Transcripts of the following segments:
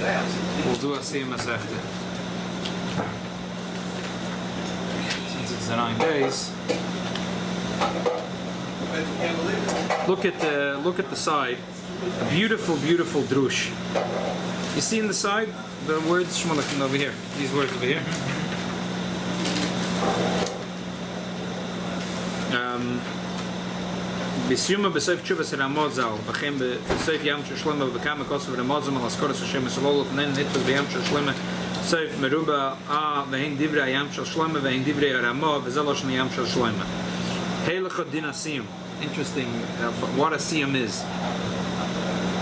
We'll do a Siyum Mesechta. Since it's the 9 days. Look at the side. A beautiful, beautiful drush. You see in the side the words Shmulakin over here. These words over here. B'siyuma b'soif tshuvas Ramot zal, v'chem b'soif yam sheshlema v'bekam kosav Ramot zal alaskoras Hashem esolol v'nen nitva v'yam sheshlema soif meruba v'hen divrei yam sheshlema v'hen divrei Ramot v'zelosh yam sheshlema. Heilecha din asiyum. Interesting what a siyum is.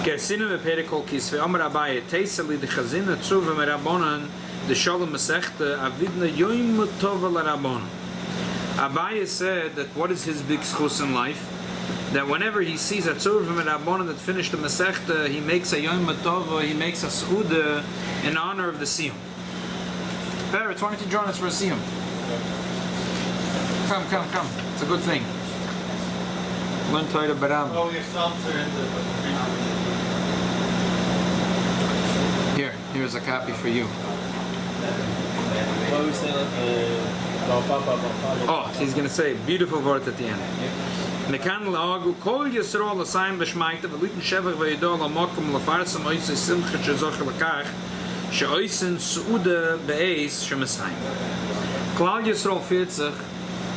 Kersinu v'perikol kis v'amar Abaye teiseli d'chazina tzuva merabonan d'shalom Mesechta avidna yoim tova l'rabonan. Abaye said that what is his big schus in life? That whenever he sees a tzurvim and Rabbanan that finished the Mesechta, he makes a Yom Tova, he makes a Seuda in honor of the Siyum. Parrots, why don't you join us for a Siyum? Come. It's a good thing. Learn Torah Baram. Oh, your psalms are in the... Here's a copy for you. What we say Oh, he's going to say beautiful word at the end. Mekan la'agu kol Yisrael l'sayim b'shmaita v'litin shevach v'yidol l'mokum l'farsam oisei simcha shezoch l'kach she'oisen su'uda be'eis she'masayim. Klal Yisrael feert sich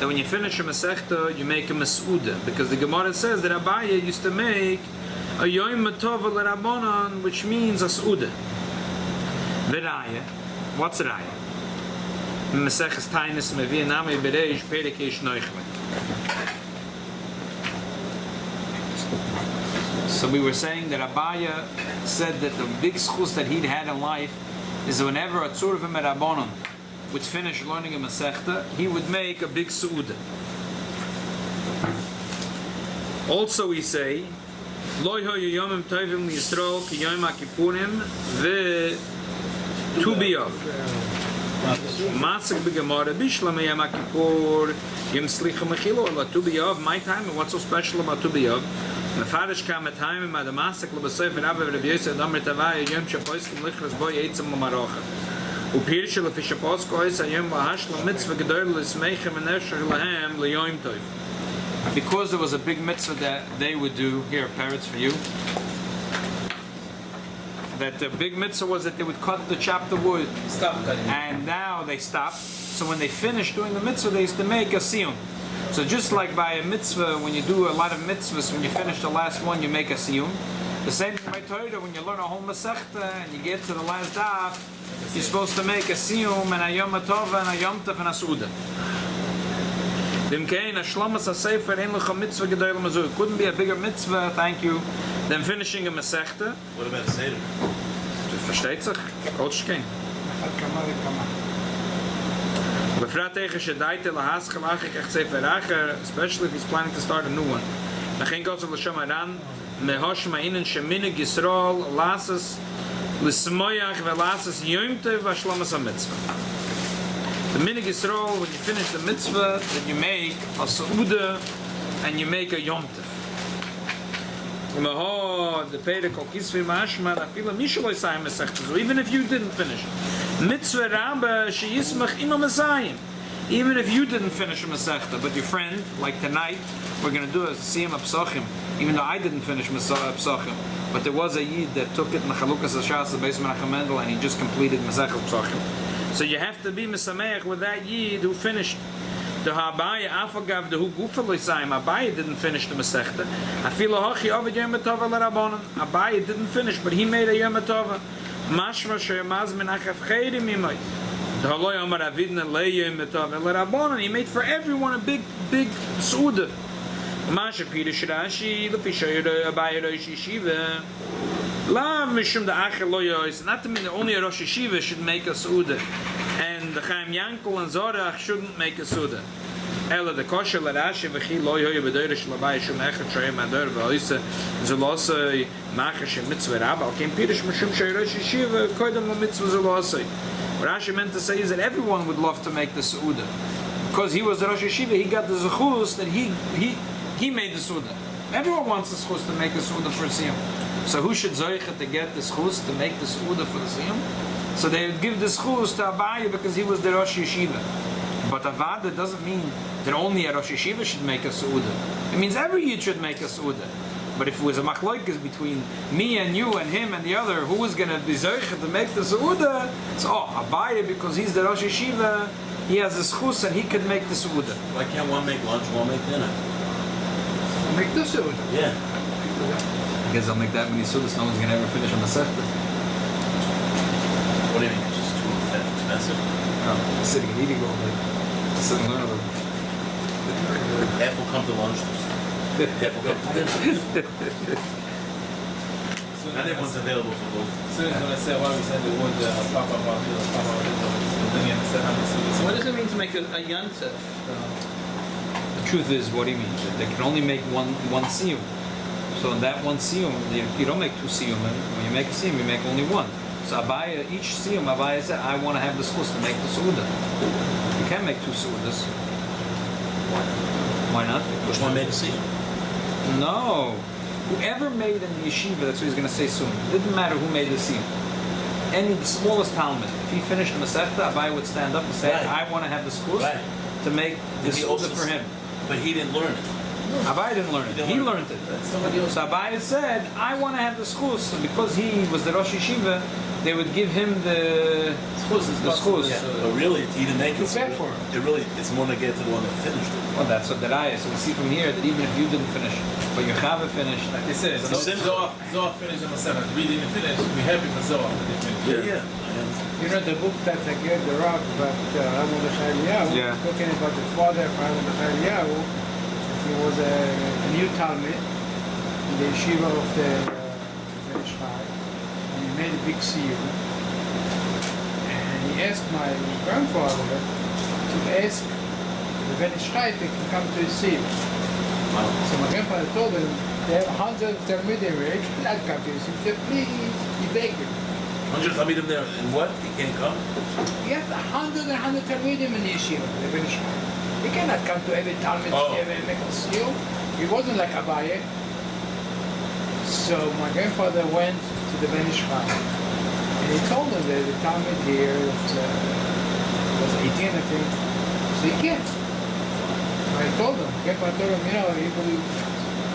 that when you finish a Mesechta, you make a Mes'uda, because the Gemara says that Abaye used to make a Yom Tova l'Rabbanan, which means a Su'uda. V'raya, what's Raya? Mesechus Tainis Mevi Nami Bereish Perikesh Neuchlik. So we were saying that Abaya said that the big schus that he'd had in life is that whenever a Tzurvim Rabbanon would finish learning a Mesechta, he would make a big Su'uda. Also we say, Loi hoyu yomim tovim Yisrael ki yom HaKippurim Tu b'yov. Masik b'gemara bishlam yom HaKippur yom slicha mechilo ala Tu b'yov. My time, and what's so special about Tu b'yov? Mefarish kam at time ma the masik l'b'soif and Rabbi Yosef Adam Ritavai yom shapoiskim lichras boy eitzim l'marocha. Upirsh l'fi shaposko is yom v'hashla mitzvah gedol l'smeichem and nesher lahem l'yom tov. Because there was a big mitzvah that they would do, here, parrots for you, that the big mitzvah was that they would chop the wood. Stop cutting. And now they stopped. So when they finished doing the mitzvah, they used to make a siyum. So just like by a mitzvah, when you do a lot of mitzvahs, when you finish the last one, you make a siyum. The same thing by Torah, when you learn a whole Mesechta and you get to the last daf, you're supposed to make a siyum and a yom tova and a yom tov and a su'uda. It couldn't be a bigger mitzvah, thank you, than finishing a Mesechta. What about a Seder? Versteht sich? Coach King. Especially if he's planning to start a new one. The minig Yisrael, when you finish the mitzvah, then you make a Seuda and you make a Yom Tov. Even if you didn't finish mitzvah rabba sheyismach ima Mesayim. Even if you didn't finish a Mesechta, but your friend, like tonight, we're going to do a Siyum Pesachim, even though I didn't finish Pesachim, but there was a Yid that took it in the Chalukas Hashas, the Beis Menachem Mendel, and he just completed Mesechta Pesachim. So you have to be Mesameach with that Yid who finished. The Abaye Afagav the who Gufalo Isayim. Abaye didn't finish the Mesechta. Afilo Hachi Ovid Yom Tova l'Rabbanan. Abaye didn't finish, but he made a Yom Tova. Mashma Sheyamaz Min Achaf Chayrim Yimai. The Haloi Omar Avidna Le Yom Tova l'Rabbanan. He made for everyone a big Su'uda. Masha Pirish Rashi Lepisha Abaye Rosh Yeshiva. Lav Mishum the Achel Lo Yois. Not to mean that only a Rosh Yeshiva should make a Su'uda. And the Chaim Yankel and Zorach shouldn't make a Suda. Ela the kosher l'rashi v'chi lo yoy b'doyre sh'lavai shum echet shoyim ador v'oise zolosoi machash mitzvah rabba al kem pirish mishum shayrosh yeshiva koydem l'mitzvah zolosoi. What Rashi meant to say is that everyone would love to make the Suda. Because he was the Rosh Yeshiva, he got the zechus that he made the Suda. Everyone wants the zechus to make the Suda for Siyum. So who should zoicha to get the schus to make the seuda for the siyum? So they would give the schus to Abaye because he was the Rosh Yeshiva. But avada doesn't mean that only a Rosh Yeshiva should make a seuda. It means every yid should make a seuda. But if it was a machlokes between me and you and him and the other, who was going to be zoicha to make the seuda? So Abaye, because he's the Rosh Yeshiva, he has a schus and he could make the seuda. Why can't one make lunch, one make dinner? Make the suit. Yeah. I guess I'll make that many seudas, no one's going to ever finish on the Mesechta. What do you mean? It's just too expensive? No, sitting and eating all day. Sit and learn a little. Half will come to lunch. Half will come to dinner. Not everyone's available for both. As soon as when I said why we said the word Papa Marvila, then you understand how this is. So what does it mean to make a yantif? The truth is, what do you mean? They can only make one siyum. So in that one siyum, you don't make two siyum. When you make a siyum, you make only one. So Abaye, each siyum, Abaye said, I want to have the schus to make the seuda. You can't make two seudas. Why not? Which one made a scene? No. Whoever made in the yeshiva, that's what he's going to say soon. It didn't matter who made the siyum. The smallest Talmud, if he finished the Mesechta, Abaye would stand up and say, Right. I want to have the schus to make the Did he seuda also for him. But he didn't learn it. Abaye didn't learn it. He learned it. Somebody else. So Abaye said, I want to have the schus. And because he was the Rosh Yeshiva, they would give him the schus. Yeah. But really, he didn't make it. It's bad for him. It really, it's more to get to the one that finished it. Well, that's what that is. So we see from here that even if you didn't finish, but your Chava finished, Like they said, It's a Zohar finished on the 7th. We didn't finish. We're happy for Zohar that they finished. Yeah. I understand. You know the book that I gave the Rav about Rabbi Eliyahu, Yeah. talking about the father of Rabbi Eliyahu. He was a new Talmud in the yeshiva of the Mesechta, and he made a big siyum. And he asked my grandfather to ask the Mesechta if he can come to his siyum. So my grandfather told him there are hundreds of Talmudim here, he cannot come to his siyum. He said, please, he begged him. 100 Talmidim there, and what? He can't come? Yes, 100 Talmudim in the yeshiva, the Mesechta. He cannot come to every Talmud and make a seal. He wasn't like Abaye. So my grandfather went to the Ben Ish Chai, and he told him that the Talmud here was 18, I think. So he can't. I told him, grandfather told him, you will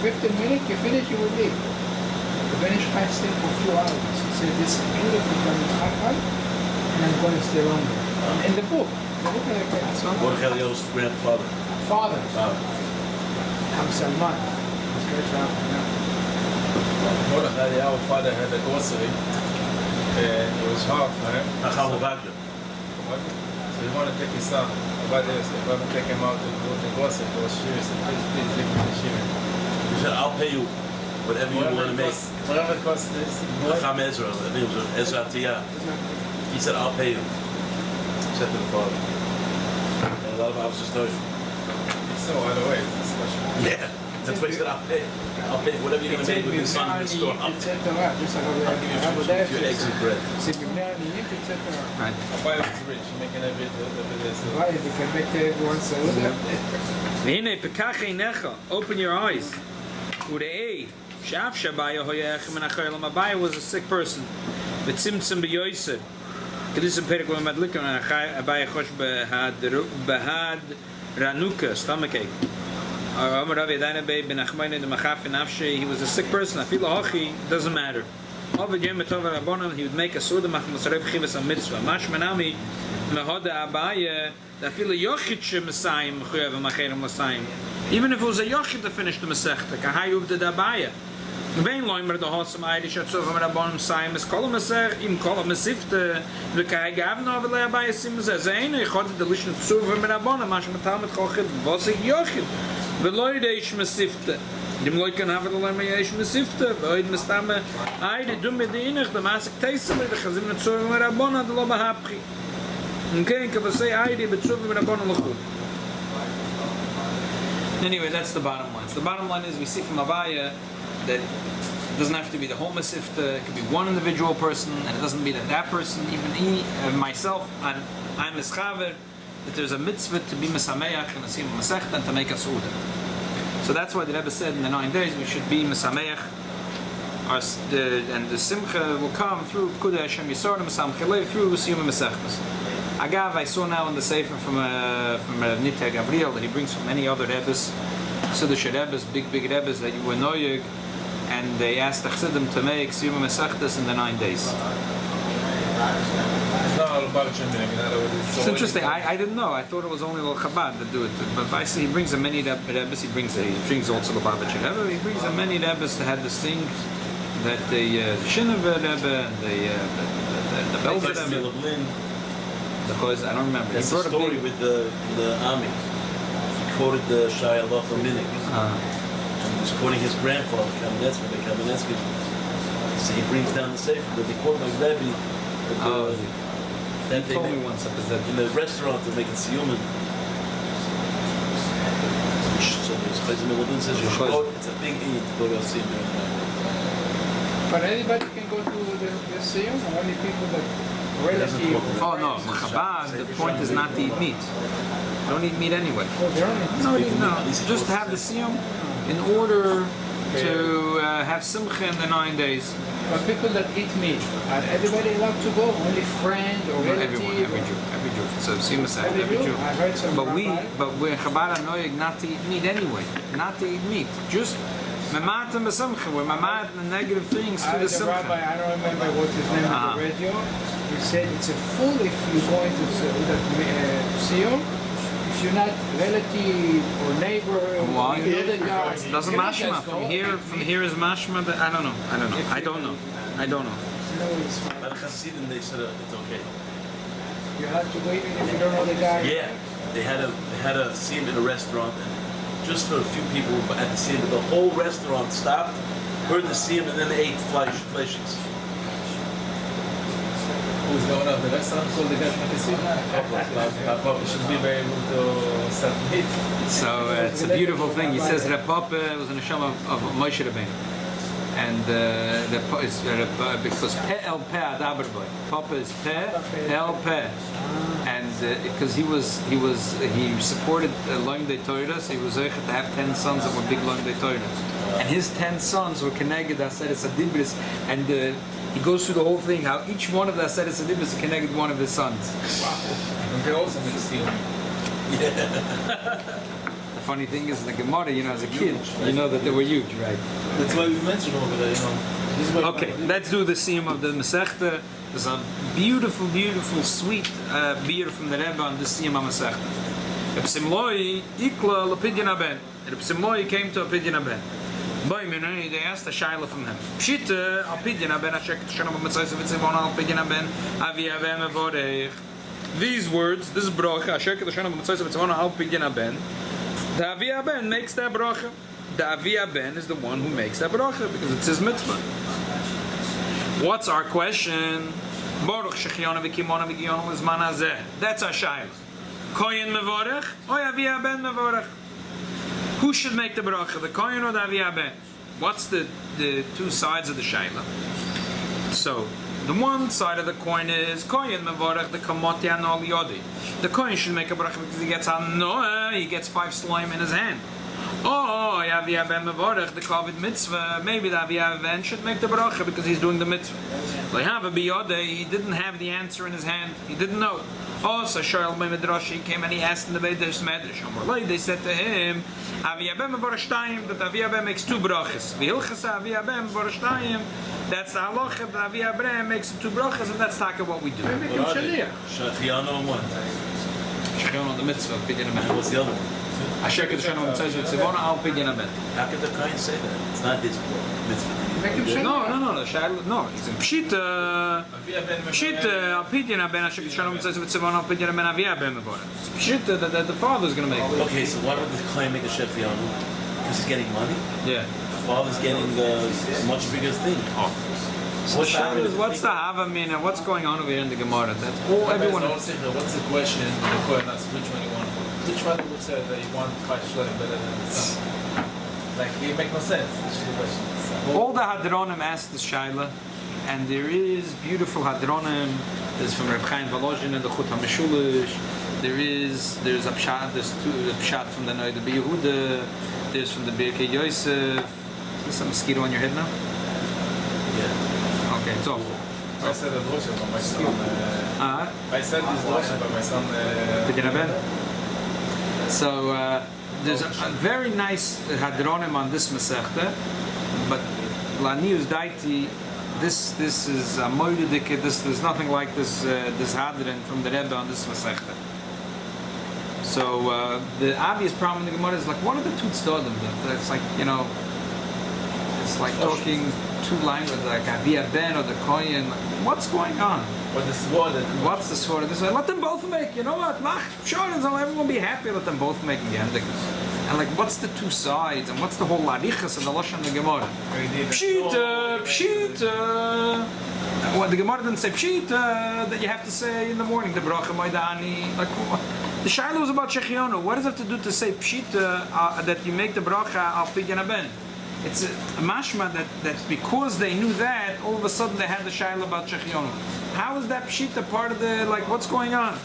15 minutes, you finish, you will leave. The Ben Ish Chai stayed for a few hours. He said, this is beautiful Talmud Chacham, and I'm going to stay longer. In the book. What Eliyahu's grandfather? Father. I'm Salman. His great father. Mordechai, our father, had a grocery, and it was hard for him. Achal Vagler. So he wanted to take his son. About this, if I would take him out to go to the grocery, he was serious. Please leave me the shiva. He said, I'll pay you whatever you want to make. Whatever it costs this. Acham Ezra, I think it was Ezra Atiyah. He said, I'll pay you. Said to the father. And a lot of officers know. So, by the way, it's special. Yeah. That's why he said, I'll pay. I'll pay for whatever you're going to make with your son in the store. I'll pay. etc. Just like I'll give you a few eggs and bread. etc. right? Abaye was rich, making every this. Why they can make everyone so V'hinei pekachei necha, open your eyes. Ure'ei, shaf shabaye hoyech min ha'cholam. Abaye was a sick person. V'tzimtzim b'yoyser. Kedusim perek lo madlikim Abaye chosh behad ranuka, stomachache. He was a sick person. Doesn't matter. He would make a suda machmasarev chivas a mitzvah. Mashmanami mehoda Abaye even if it was a yochid to finish the Mesechta, kahayuv de Abaye. Vein loimer de hosam Irish at Sovim Rabbanim Saim is kolam Mesech im kolam Mesifte the Kai Gavna of the Abaye Sims as ein echad the lishn Sovim Rabbanim mashmatam et chochid was a yochid. Veloide ish Mesifte. Dem loiken have the loimer ish Mesifte. Veloid mestame Irish do mit inich the masik teisel the chazim et Sovim Rabbanim the lo bahapchi. Okay, can say Irish but Sovim Rabbanim lochud. Anyway, that's the bottom line. So the bottom line is we see from Abaye that it doesn't have to be the whole Mesechta, it could be one individual person, and it doesn't mean that person, even myself, I'm Mischaver, that there's a mitzvah to be Mesameach and to see Mesechta and to make a Suda. So that's why the Rebbe said in the 9 days we should be Mesameach and the Simcha will come through Pkuda Hashem Yisrael Mesam through Siyum Mesechtas. Agav, I saw now in the Sefer from Nitya Gabriel that he brings from many other Rebbes, Siddush Rebbes, big Rebbes that you were noyeg, and they asked the Chassidim to make Siyum Mesechtas in the 9 days. It's interesting. I didn't know. I thought it was only Chabad that do it. But I see he brings a many Rebbes. He brings also the Lubavitcher Rebbe. He brings a many Rebbes that had this thing that the Shinnever Rebbe and the Belzer Rebbe. Because I don't remember. That's the story with the army. He quoted the Shai Allah Minik. And he was quoting his grandfather, Kamenetsky. So he brings down the Sefer, but they quote my Rebbe. That they told me once in the restaurant they're making siyumin. So there's Chayzim Eladun says you should go. It's a big need to go to a siyum. But anybody can go to the siyum, or only people that relative. Oh no, Chabad. The point is not to eat meat. They don't eat meat anyway. Oh, they don't eat. No. Just to have the siyum in order to have simcha in the 9 days. But people that eat meat, are everybody allowed to go? Only friend or relative? Every Jew. So Siyum Mesechta, every Jew. I heard some but we're Chabad anoyeg not to eat meat anyway. Not to eat meat. Just mamatim b'simcha. We're mamatim the negative things to the simcha. Rabbi, I don't remember what his name on the radio. He said it's a fool if you go into that siyum. If you're not relative or neighbor, why? you know the guy. Doesn't mashma from here is mashma. But I don't know. I don't know. No, it's fine. But Hasidim they said it's okay. You have to go even if you don't know the guy. Yeah, they had a scene in a restaurant, and just for a few people at the scene, the whole restaurant stopped, heard the scene, and then they ate fleishies. Who's going out the restaurant called the guy from the casino? Papa should be very able to sell meat. So it's a beautiful thing. He says Papa was in a sham of Moshe Rabbeinu, and is because Pe El Pe Adaber Boy. Papa is Pe El Pe, and because he supported Loim De Torah, so he was able to have 10 sons that were big Loim De Torah, and his 10 sons were connected. I said it's a dibris, and he goes through the whole thing, how each one of the Aseret Sedibis connected one of his sons. Wow. And they also make a steal. The funny thing is, in the Gemara, as a kid, you know that they were huge, right? That's why we mentioned over there, Okay, let's do the siyum of the Mesechta. There's a beautiful, sweet beer from the Rebbe on the siyum of Mesechta. Reb Simloi ikla l'pidyon haben. Reb Simloi came to a pidyon haben. They asked a shaila from him. Pshita al pidyon haben ashek t'shanam b'mitzayis v'tzivon al pidyon haben avi haben evorech. These words, this bracha ashek t'shanam b'mitzayis v'tzivon al pidyon haben. The avi haben makes that bracha. The avi haben is the one who makes that bracha because it's his mitzvah. What's our question? Baruch shechiyona v'kimona v'giyona l'zman hazeh. That's our shaila. Koyin mevorech or avi haben mevorech. Who should make the bracha, the Kohen or the Avi Haben? What's the two sides of the Shaila? So, the one side of the coin is Kohen mevorech the Kamoti Anol Yodi. The Kohen should make a bracha because he gets Hanoah, he gets 5 slime in his hand. Oh, Avi Haben mevorech the Kavod mitzvah. Maybe the Avi Haben should make the bracha because he's doing the mitzvah. He didn't have the answer in his hand. He didn't know. Oh, so Shoel by Midrash, he came and he asked in the Beider's Medrash. They said to him, Avi Haben mevorech that Avi Haben makes 2 brachas. V'hilchas Avi Haben mevorech. That's the halacha that Avi Haben makes 2 brachas, and that's talking what we do. Shachiyano and what? Shachiyano on the mitzvah, pidyon haben. What's the other one? Ashek t'shanam b'mitzayis v'tzivon al pidyon haben. How could the Kohen say that? It's not his mitzvah. No. It's in Pshita. Pshita al pidyon haben ashek t'shanam b'mitzayis v'tzivon al pidyon haben Avi Haben mevorech. It's Pshita that the father's going to make it. Okay, so why would the Kohen make a Shachiyano? Because he's getting money? Yeah. The father's getting the much bigger thing. Oh. So what's the Hava mean and what's going on over here in the Gemara? That's all everyone. What's the question? The Kohen asks which one you want. Which one would say that you want 5 shleim better than the son? Like, it makes no sense. This is the question. All the Hadronim asked the Shaila, and there is beautiful Hadronim. There's from Reb Chaim Volozhin and the Chut HaMeshulish. There's a Pshat. There's a Pshat from the Noida B'Yehuda. There's from the Birkei Yosef. Is there some mosquito on your head now? It's off. I said a drosha by my son. I said this drosha by my son. Pidyon Ben. So there's a very nice hadronim on this Mesechta, but Lanius Daiti, this is a moididik. There's nothing like this Hadren from the Rebbe on this Mesechta. So the obvious problem in the Gemara is like, what are the two tzaddim? It's like, you know, it's like talking two languages, like Avia Ben or the Kohen. What's going on? What the sword? What's the sword of this? Let them both make. You know what? Sure, everyone be happy. Let them both make gendikas. And like, what's the two sides? And what's the whole larichas and the lashon of the Gemara? Pshita, pshita. Well, the Gemara didn't say pshita that you have to say in the morning. The bracha moedani. Like, the shaila was about shechionu. What does it have to do to say pshita that you make the bracha al pidyon ben? It's a mashma that because they knew that, all of a sudden they had the shaila about shechionu. How is that pshita part of the, like, what's going on?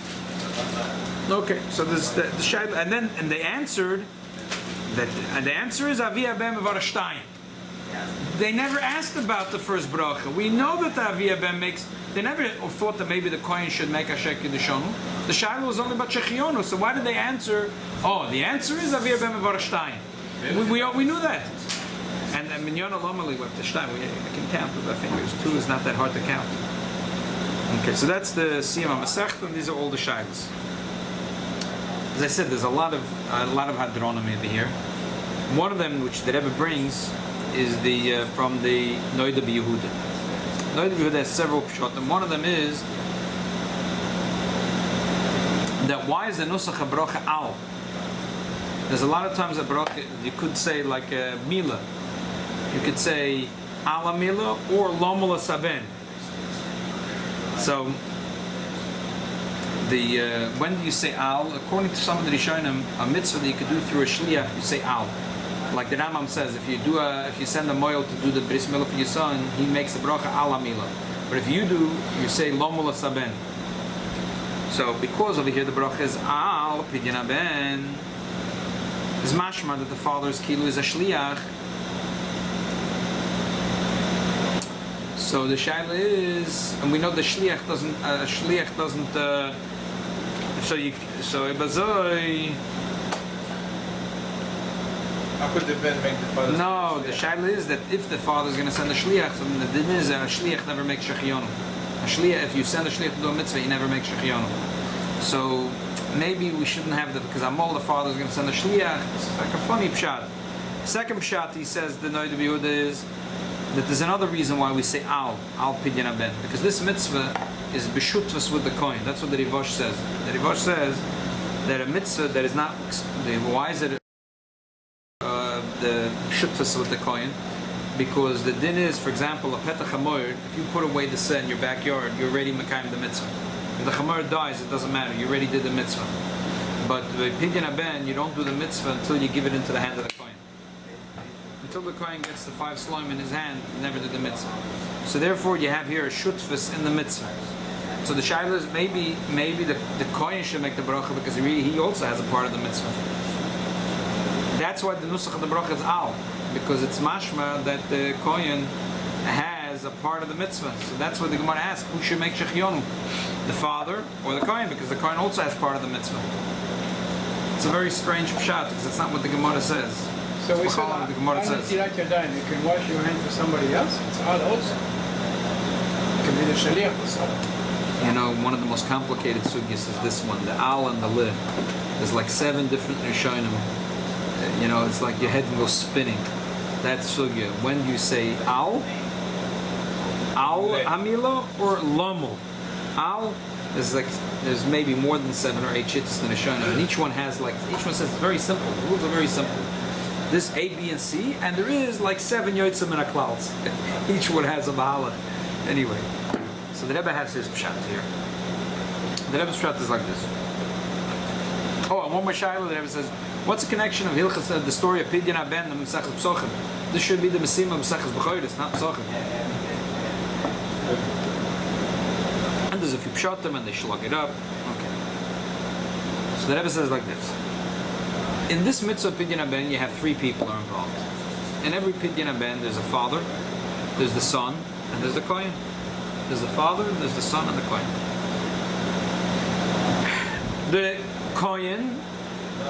Okay, so there's the shaila, and they answered that, and the answer is Avia Ben Mevarashtayim. They never asked about the first bracha. We know that the Avia Ben makes. They never thought that maybe the Kohen should make a Shek Yidishonu. The shaila was only about shechionu. So why did they answer? Oh, the answer is Avia Ben Mevarashtayim. We knew that. And Minyan Alamali with the Shtayim, I can count with my fingers. 2 is not that hard to count. Okay, so that's the Siyam Mesechta, and these are all the shaylas. As I said, there's a lot of hadronim over here. One of them, which the Rebbe brings, is the from the Noida B'Yehuda. Noida B'Yehuda has several pshatim. One of them is that why is the nusach a bracha al? There's a lot of times a bracha you could say like a mila. You could say ala mila or lomala saben. So the when do you say al? According to some of the Rishonim, a mitzvah that you could do through a shliach, you say al. Like the Rambam says, if you send a moil to do the bris milah for your son, he makes the bracha ala mila. But if you do, you say lomala saben. So because over here the bracha is al pidyon ben, is mashma that the father's kilu is a shliach. So the shaila is, and we know the shliach doesn't. So ibazoi. How could the Ben make the father? No, the shaila is that if the father is going to send a shliach, then the din is a shliach never makes shechionu. A shliach, if you send a shliach to do a mitzvah, he never makes shechionu. So maybe we shouldn't have that because Amol, the father, is going to send a shliach. It's like a funny pshat. Second pshat, he says the Noida B'Yehuda is that there's another reason why we say al pidyon ben, because this mitzvah is b'shutvus with the Kohen. That's what the Rivosh says. The Rivosh says that a mitzvah that is not, why is it the shutvus with the Kohen? Because the din is, for example, a petach hamoyer, if you put away the seh in your backyard, you're already mekayim the mitzvah. If the chamoyer dies, it doesn't matter, you already did the mitzvah. But the pidyon ben, you don't do the mitzvah until you give it into the hand of the Kohen. Until the Kohen gets the 5 slime in his hand, never did the mitzvah. So therefore you have here a shutfus in the mitzvah. So the shaila is maybe the Kohen should make the bracha because he also has a part of the mitzvah. That's why the nusach of the bracha is al, because it's mashma that the Kohen has a part of the mitzvah. So that's what the Gemara asks, who should make shechionu? The father or the Kohen, because the Kohen also has part of the mitzvah. It's a very strange pshat because it's not what the Gemara says. So we said, the Gemara says. you can wash your hand for somebody else. It's al also. It can be the shaliach for someone. You know, one of the most complicated sugyas is this one, the al and the lid. There's like 7 different rishonim. You know, it's like your head can go spinning. That's sugya. When do you say al amila or lomo? Al is like, there's maybe more than 7 or 8 shittas in the rishonim, and each one says it's very simple. The rules are very simple. This A, B, and C, and there is like 7 yotzim and a clouds. Each one has a mahala. Anyway, so the Rebbe has his pshat here. The Rebbe's pshat is like this. Oh, and one more shayla, the Rebbe says, what's the connection of Hilchas, the story of Pidyon Ben and Mesechta Pesachim? This should be the Mesima of Mesechta B'choros, not Pesachim. And there's a few pshatim, and they slug it up. Okay. So the Rebbe says like this. In this mitzvah Pidyon Ben, you have 3 people are involved. In every Pidyon Ben, there's a father, there's the son, and there's the Kohen. There's the father, there's the son, and the kohen. The kohen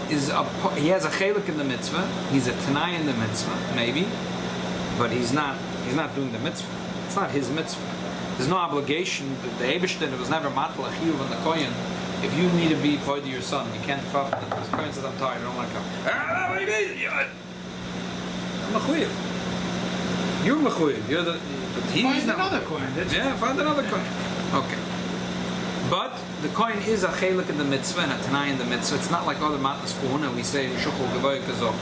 he has a chelik in the mitzvah. He's a tanai in the mitzvah, maybe, but he's not doing the mitzvah. It's not his mitzvah. There's no obligation. The Eibishter was never matla chiyuv on the kohen. If you need to be void to your son, you can't come. The kohen says, "I'm tired. I don't want to come." What do you mean? I'm mechuyev. You're mechuyev. You're the. But he's Find not. another coin. Yeah, find another kohen. Okay. But the kohen is a chelik in the mitzvah and a tanai in the mitzvah. It's not like other matlas kohuna. We say shuchol gavoy kazok.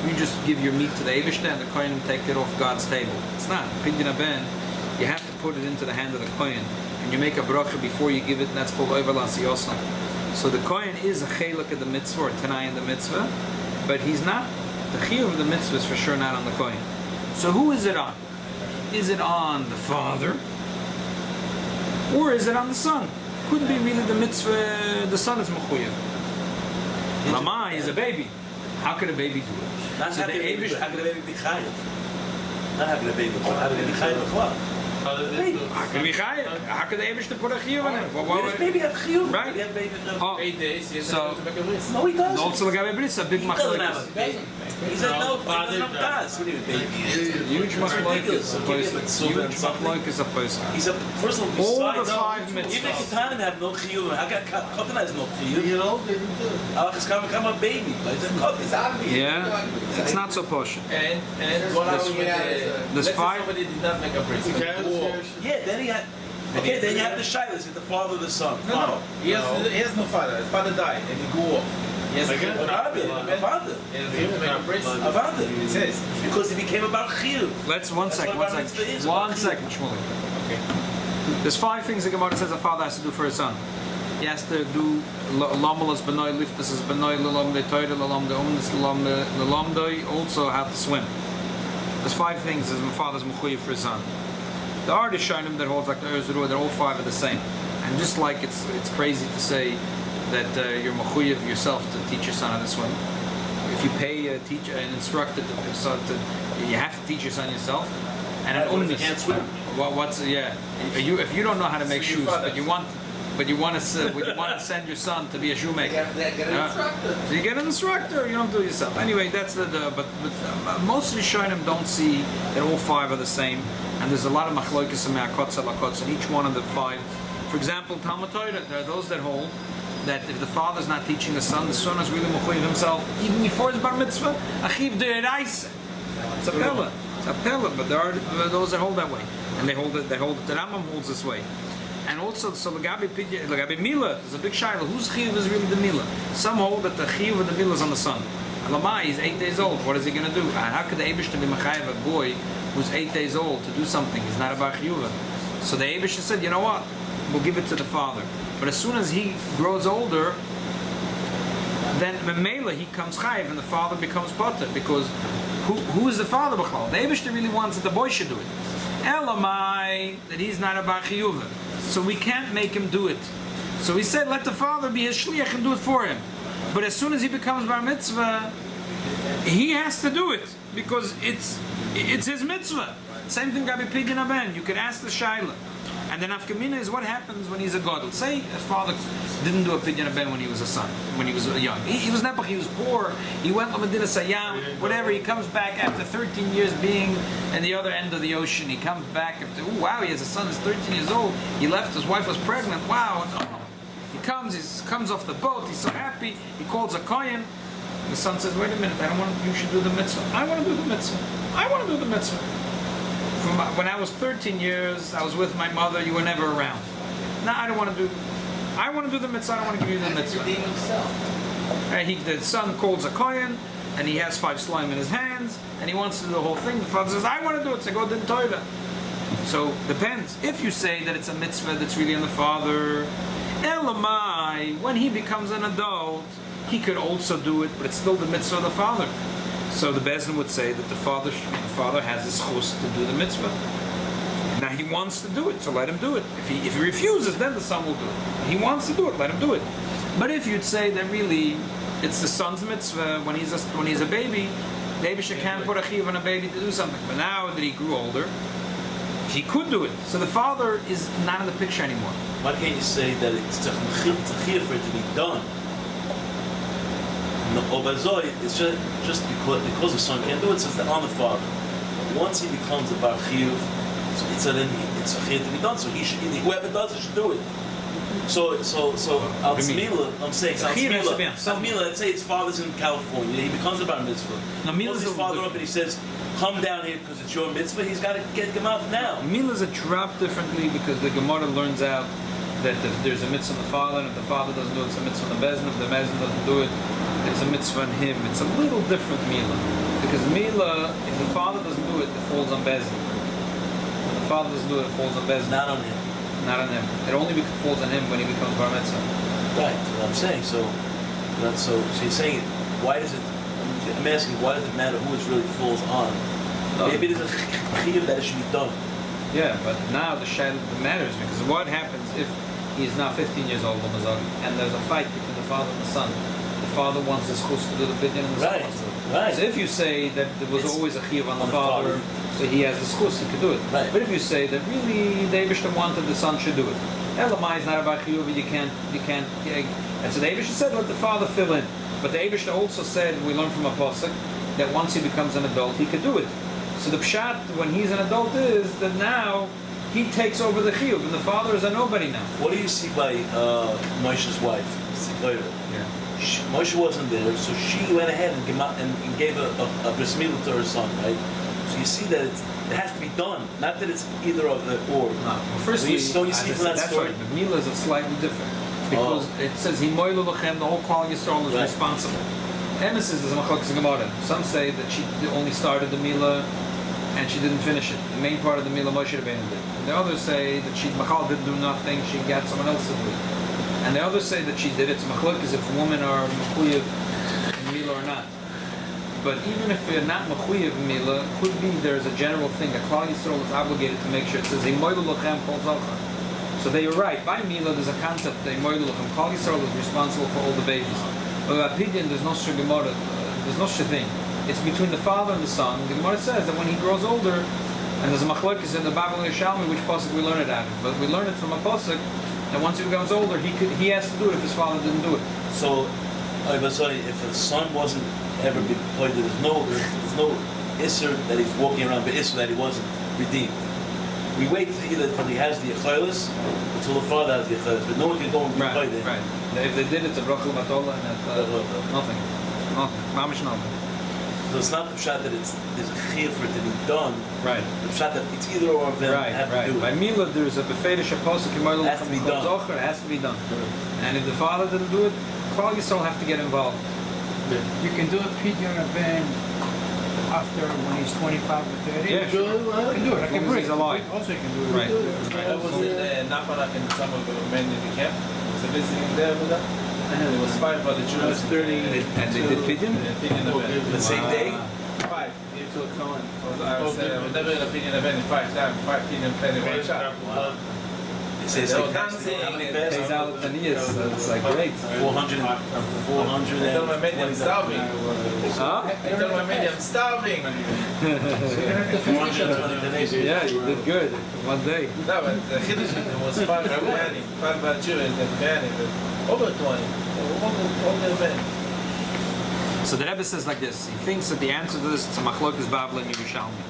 You just give your meat to the Eibishter and the kohen will take it off God's table. It's not pidyon ben. You have to put it into the hand of the kohen, and you make a bracha before you give it, and that's called overlas yosam. So the kohen is a chelik of the mitzvah or tanai in the mitzvah, but he's not. The chiyuv of the mitzvah is for sure not on the kohen. So who is it on? Is it on the father, or is it on the son? Could be really the mitzvah. The son is mechuyev. Lama is a baby. How could a baby do it? Not So how the can a baby be chayiv. Not how can a baby. How can a baby chayiv b'chol? How could it be chayiv? How could the Eibishter put a chiyuv on it? Where does baby have chiyuv? Right. Maybe have baby have- Oh, 8 days, he has So- to make a bris. No, he doesn't. also lagabe bris, a big He doesn't have machlokes. a baby. He said no, father does. What do you mean, baby? Huge machlokes a Give him a person. tzuvah Huge and something. machlokes a person. He's a first of all, All the besides, five even mitzvahs. Ketanim have no chiyuv. How can Kotan has no chiyuv? You know, they do. Alachas come a baby. But it's a Kotan. Yeah, it's not so posh. And what This- are we with this let's say five- somebody did not make a bris. Yeah, then he had. Okay, then you have the shilas with the father, the son. No. He has no father. His father died and he grew up. He has to A father. He has to make a bris. A father. It says. Because he became about chiyuv. Let's one That's second, what one bar mitzvah second. is, One about second, Shmuel. Okay. There's 5 things the Gemara says a father has to do for his son. He has to do lomelas benoy, liftas is benoy, lalomde toide, lalomde umnis, lalomde, also how to swim. There's 5 things as my father's mechuyev for his son. There are the Rishonim that holds like the Erzurah, they're all 5 are the same. And just like it's crazy to say that you're mechuyev yourself to teach your son how to swim. If you pay a teacher, an instructor you have to teach your son yourself. And an What if he umnis. can't swim? If you don't know how to make shoes, but you want to send your son to be a shoemaker. So you get an instructor. You don't do it yourself. Anyway, that's but most of the Rishonim don't see that all 5 are the same, and there's a lot of machlokes and me'akotz alakotz in each one of the 5. For example, Talmud Torah, there are those that hold that if the father's not teaching the son is really mechuyev himself, even before his bar mitzvah, achiv de'eraisa. It's a pella. It's a pella, but there are those that hold that way, and they hold it. The Rambam holds this way. And also, so Lagabi Mila, there's a big shaila. Whose chiyuv is really the Mila? Some hold that the chiyuv of the Mila is on the son. Alamai, he's 8 days old. What is he going to do? How could the Eibishter be mechayev a boy who's 8 days old to do something? He's not a bar chiyuv. So the Eibishter said, you know what? We'll give it to the father. But as soon as he grows older, then Memela he comes chayev and the father becomes potter, because who is the father b'chlal? The Eibishter really wants that the boy should do it. Elamai, that he's not a bar chiyuv. So we can't make him do it. So he said, let the father be his shliach and do it for him. But as soon as he becomes bar mitzvah, he has to do it because it's his mitzvah. Same thing, Gabi Pidyon Aben. You could ask the shaila. And then Afkamina is what happens when he's a gadol. Say a father didn't do a Pidyon Aben when he was a son, when he was young. He was nepach, he was poor. He went to Medina Sayyam, whatever. He comes back after 13 years being in the other end of the ocean. He comes back after, wow, he has a son. He's 13 years old. He left. His wife was pregnant. Wow. He comes off the boat. He's so happy. He calls a kohen. The son says, wait a minute. I don't want. You should do the mitzvah. I want to do the mitzvah. I want to do the mitzvah. When I was 13 years, I was with my mother. You were never around. No, I don't want to do. I want to do the mitzvah. I don't want to give you the mitzvah. The son calls a kohen, and he has 5 slime in his hands, and he wants to do the whole thing. The father says, I want to do it. So go din Torah. So depends. If you say that it's a mitzvah that's really on the father, elamai, when he becomes an adult, he could also do it, but it's still the mitzvah of the father. So the Bezdin would say that the father has this chus to do the mitzvah. Now he wants to do it, so let him do it. If he refuses, then the son will do it. He wants to do it, let him do it. But if you'd say that really it's the son's mitzvah when he's a baby, maybe she can't put a chiv on a baby to do something. But now that he grew older, he could do it. So the father is not in the picture anymore. Why can't you say that it's a chiyuv for it to be done? No, Obazoi, it's just because the son can't do it, so it's on the father. Once he becomes a bar chiyuv, it's a chiyuv to be done. So whoever does it should do it. So Al Tzmila, I'm saying Al Tzmila, let's say his father's in California, he becomes a bar mitzvah. Calls his father up and he says, "Come down here because it's your mitzvah." He's got to get him out now. Mila is a drop differently because the Gemara learns out that if there's a mitzvah on the father, and if the father doesn't do it, it's a mitzvah on the bezin. If the bezin doesn't do it, it's a mitzvah on him. It's a little different Mila. Because Mila, if the father doesn't do it, it falls on bezin. If the father doesn't do it, it falls on bezin. Not on him. Not on him. It only falls on him when he becomes bar mitzvah. Right, that's what I'm saying. So you're saying, why does it, I'm asking, why does it matter who it really falls on? No. Maybe there's a chiyuv that it should be done. Yeah, but now the shayla matters because what happens if he is now 15 years old and there's a fight between the father and the son? The father wants his chus to do the bidyan and the son wants to do it. Right. So if you say that there was always a chiyuv on the father, so he has the chus, he could do it. Right. But if you say that really the Eibishter wanted the son should do it, Elamai is not about chiyuv, you can't. And so the Eibishter said let the father fill in. But the Eibishter also said, we learn from a pasuk, that once he becomes an adult, he could do it. So the pshat when he's an adult is that now he takes over the chiyuv, and the father is a nobody now. What do you see by Moshe's wife, Tzikoira? Yeah. Moshe wasn't there, so she went ahead and gave a bris milah to her son, right? So you see that it has to be done, not that it's either of the or. No. Well, firstly, don't you see from that that's story? right. The milah is slightly different because it says he moilu lochem, the whole Klal Yisrael is responsible. Emes is a machlokes Gemara. Some say that she only started the milah and she didn't finish it. The main part of the milah Moshe Rabbeinu did. And the others say that Machal didn't do nothing, she got someone else to do it. And the others say that she did it. So machlokes is if women are mechuyev in milah or not. But even if you're not mechuyev in milah, could be there's a general thing that Klal Yisrael is obligated to make sure it says Moilu lochem kol zalcha. So they are right. By milah there's a concept that Moilu lochem Klal Yisrael is responsible for all the babies. But by Pidyon there's no Gemara, there's no thing. It's between the father and the son. The Gemara says that when he grows older, and there's a machlokes in the Babel Yerushalmi, which pasuk we learn it out of. But we learn it from a pasuk that once he becomes older, he has to do it if his father didn't do it. So, I was sorry, if the son wasn't ever deployed, there's no isser that he's walking around, but isser that he wasn't redeemed. We wait either until he has the achoilis, until the father has the achoilis, but no one can go and deploy them. Right. If they did it, it's a brachel matola and nothing. Mamish nothing. So it's not the pshat that there's a chiyuv for it to be done. Right. The pshat that it's either or of them have to do it. By Mila, there's a befedish apostle. It has to be done. It has to be done. And if the father didn't do it, Klal Yisrael have to get involved. You can do a pidyon event after when he's 25 or 30. Yeah, sure. You can do it. Like a He's alive. Also, you can do it. Right. That was in Napanak in some of the men in the camp. Was a visiting there with them. And it was 5 by the Jews. 30. And they did pidyon? Opinion event. The same day? 5. Gave to a Cohen. I was never an opinion event in 5 times. 5 opinion plenty of one shot. Wow. It says They like were dancing. how many It fast? pays out Taniyas, so it's like great. 400 I told my mate I'm starving. Huh? I told my mate I'm starving. 420 Yeah, you did good. One day. No, but the Chiddush was 5 by Miami, 5 by Jewish, and Miami, but over 20. All the event. So the Rebbe says like this. He thinks that the answer to this is a machlokes Babel and Yerushalmi.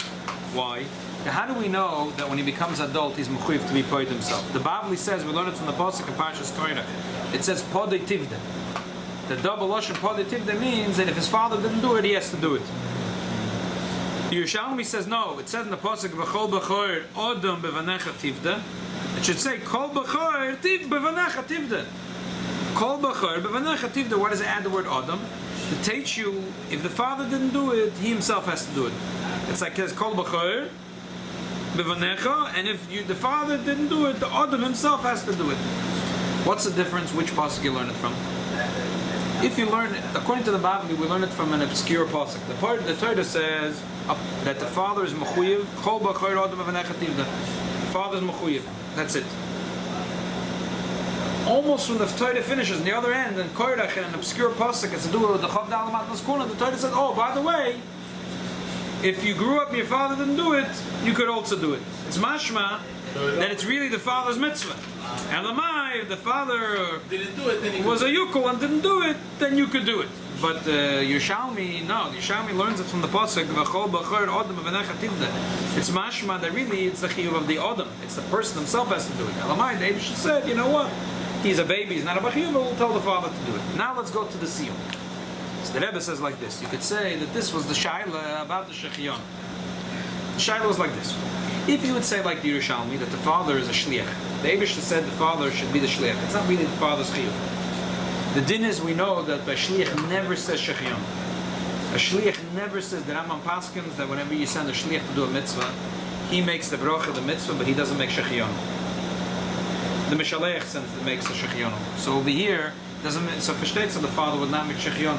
Why? Now, how do we know that when he becomes adult he's mechuyev to be poed himself? The Babli says, we learn it from the pasuk in Parshas Koirach. It says podei tivda. The double lashon podei tivda means that if his father didn't do it, he has to do it. The Yerushalmi says no. It says in the pasuk v'chol b'chor odom bevanecha tivda. It should say kol b'chor tiv bevanecha tivda. Kol b'chor bevanecha tivda. Why does it add the word odom? To teach you, if the father didn't do it, he himself has to do it. It's like it says kol b'chor bevanecha, and if the father didn't do it, the Adam himself has to do it. What's the difference? Which pasuk you learn it from? If you learn it, according to the Bavli, we learn it from an obscure pasuk. The Torah says that the father is mechuyev. Chol b'chor Adam bevanecha tivda. The father is mechuyev. That's it. Almost when the Torah finishes, on the other end, in Koirach, an obscure pasuk, it's to do with the Chav Dal Matnas Kuna. The Torah says, oh, by the way, If you grew up and your father didn't do it, you could also do it. It's mashma that it's really the father's mitzvah. Elamai, if the father Didn't do it, then he was a yukul and didn't do it, then you could do it. But Yerushalmi, no. Yerushalmi learns it from the pasuk. V'chol b'chor odem v'necha tivda. It's mashma that really it's the chiyuv of the odem. It's the person himself has to do it. Elamai, the Eibush said, you know what? He's a baby. He's not a bachiyuv. We'll tell the father to do it. Now let's go to the siyum. So the Rebbe says like this. You could say that this was the shaila about the shechion. The shaila was like this. If you would say like the Yerushalmi that the father is a shliach, the Eibush said the father should be the shliach. It's not really the father's chiyuv. The din is we know that a shliach never says shechion. A shliach never says the Rambam paskins that whenever you send a shliach to do a mitzvah, he makes the bracha of the mitzvah, but he doesn't make shechion. The Mishalech makes the shechion. So over here, doesn't so versteht so the father would not make shechion.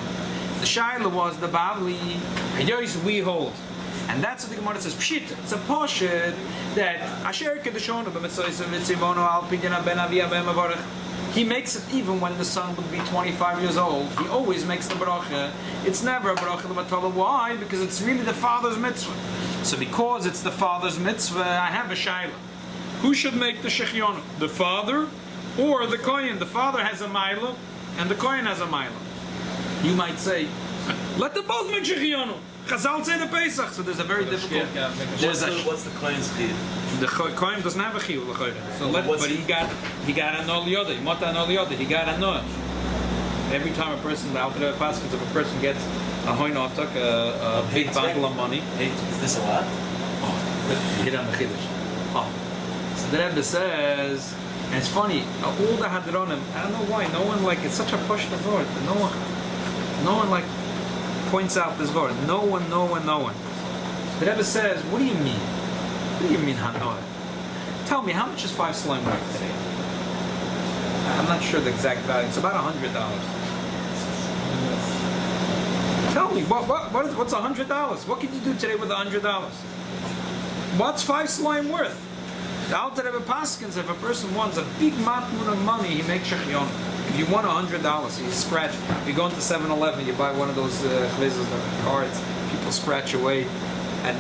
The shaila was the Bavli, Yois we hold. And that's what the Gemara says, Pshit, it's a poshit that Asher Kedeshonu b'mitzvah mitzivono al pidyon ben aviyah ben mavarech. He makes it even when the son would be 25 years old. He always makes the bracha. It's never a bracha l'matala. Why? Because it's really the father's mitzvah. So because it's the father's mitzvah, I have a shaila. Who should make the shechionu? The father or the kohen? The father has a mila and the kohen has a mila. You might say, let them both make shechionu. Chazal say the Pesach, so there's a very difficult. What's the Kohen's chiyuv? The Kohen doesn't have a chiyuv l'chayda. So but he got a nol yoda. Mota nol yoda. He got a nol. Every time a person, the Alter Rebbe Paskins, if a person gets a hoinotak, a big bundle of money. Hey, is this a lot? Hit on the chiddush. So the Rebbe says, and it's funny. All the hadronim, I don't know why. No one like it's such a push to word. No one like points out this word. No one. The Rebbe says, what do you mean? What do you mean, Hanoah? Tell me, how much is 5 slime worth today? I'm not sure the exact value. It's about $100. Tell me, what's $100? What can you do today with $100? What's 5 slime worth? The Alter Rebbe Paskins, if a person wants a big matmun of money, he makes shechion. If you want $100, you scratch. If you go into 7-Eleven, you buy one of those cards. People scratch away, and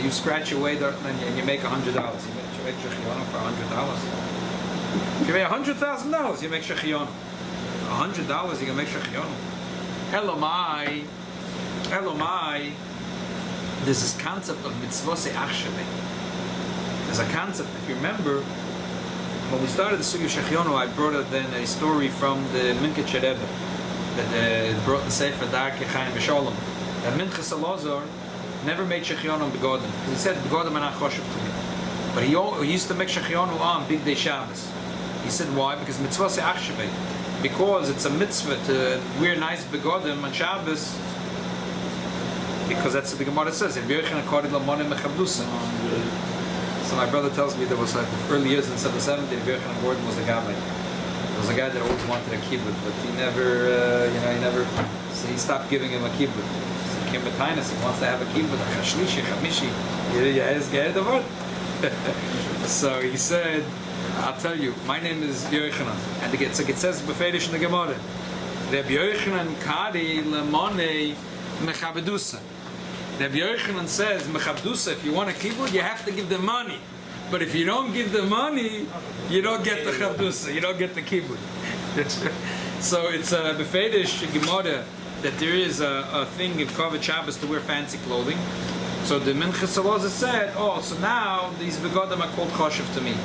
you scratch away, and you make $100. You make shechion for $100. If you make $100,000, you make shechion. $100, you can make shechion. Elomai. There's this concept of mitzvose achshevei. There's a concept. If you remember. When we started the Sugi Shechionu, I brought a story from the Minchas Rebbe that brought the Sefer Darkei Chaim V'Sholom. That Minchas Elazar never made Shechionu Begodim. He said Begodim are not choshev to me. But he used to make Shechionu on Big Day Shabbos. He said why? Because mitzvah se achshevei. Because it's a mitzvah to wear nice Begodim on Shabbos. Because that's what the Gemara says. So my brother tells me there was like the early years in 770, Yochanan Gordon was a guy there was a guy that always wanted a kibbut, but he never, so he stopped giving him a kibbut. So he came to Tainus, he wants to have a kibbut, a chashlishi, chamishi, so he said, I'll tell you, my name is Yochanan, and it says befedish in the Gemara, Rabbi Yochanan kari lemone mechabedusa. Rabbi Yochanan says, Mechabdusa, if you want a kibbut, you have to give the money. But if you don't give the money, you don't get the chavdusa, you don't get the kibbut. So it's a befedish Gemara that there is a thing in Kavod Shabbos to wear fancy clothing. So the Minchas Elazar said, so now these begodim are called choshev to me.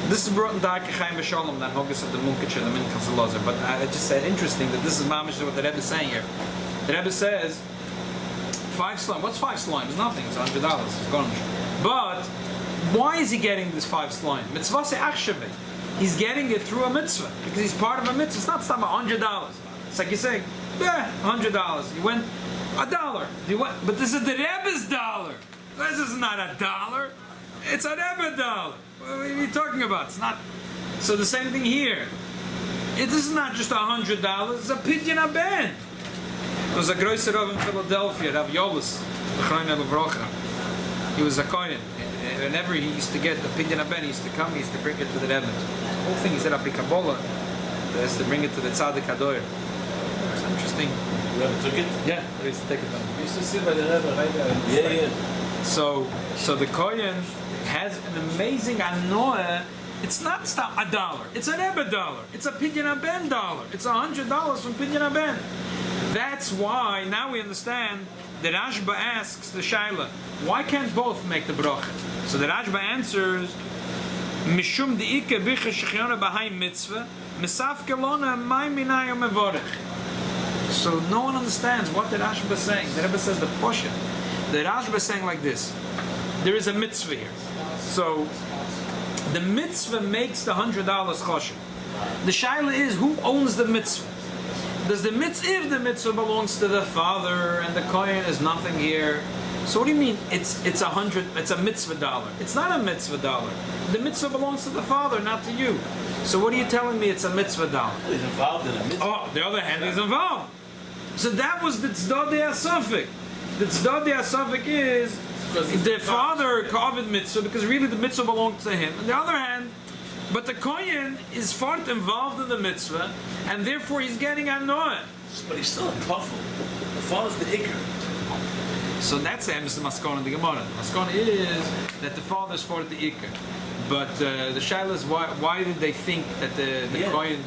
This is brought in Darkei Chaim V'Sholom, that Hogus of the Munkic and the Minchas Elazar. But I just said interesting that this is mamish what the Rebbe is saying here. The Rebbe says, 5 slime. What's 5 slime? It's nothing. It's $100. It's garnish. But why is he getting this 5 slime? Mitzvah se achshevei. He's getting it through a mitzvah because he's part of a mitzvah. It's not $100. It's like you say, $100. You went $1. But this is the Rebbe's dollar. This is not $1. It's a Rebbe dollar. What are you talking about? It's not. So the same thing here. This is not just $100. It's a pidyon aben. There was a grosser Rav in Philadelphia, Rav Yolis, he was a kohen. Whenever he used to get the pidyon aben, he used to come, he used to bring it to the Rebbe. The whole thing, he said, Api Kabbalah, he has to bring it to the Tzaddik Hadoyer. It's interesting. Rebbe took it? Yeah, they used to take it from We used to sit by the Rebbe right there. Yeah. So the Kohen has an amazing anoah. It's not stop $1. It's an Rebbe dollar. It's a Pidyon Ben dollar. It's $100 from Pidyon Ben. That's why now we understand that Rashba asks the Shaila, why can't both make the bracha? So the Rashba answers, Mishum di'ike bicha shechiona b'hai mitzvah, misaf kelona mai minayo mevorech. So no one understands what the Rashba is saying. The Rebbe says the portion. The Rashba is saying like this. There is a mitzvah here. So the mitzvah makes the $100 choshev. The shaila is, who owns the mitzvah? Does the mitzvah, if the mitzvah belongs to the father and the kohen is nothing here? So what do you mean? It's a mitzvah dollar. It's not a mitzvah dollar. The mitzvah belongs to the father, not to you. So what are you telling me? It's a mitzvah dollar. He's involved in a mitzvah. Oh, the other hand, he's involved. So that was the tzedadei asafik. The tzedadei asafik is the father covered mitzvah because really the mitzvah belonged to him. On the other hand, but the kohen is far involved in the mitzvah, and therefore he's getting anoah. But he's still a kafel. The father's the ikr. So that's the emes maskon in the Gemara. Maskon is that the father is for the ikr. But the shaila is why did they think that the kohen?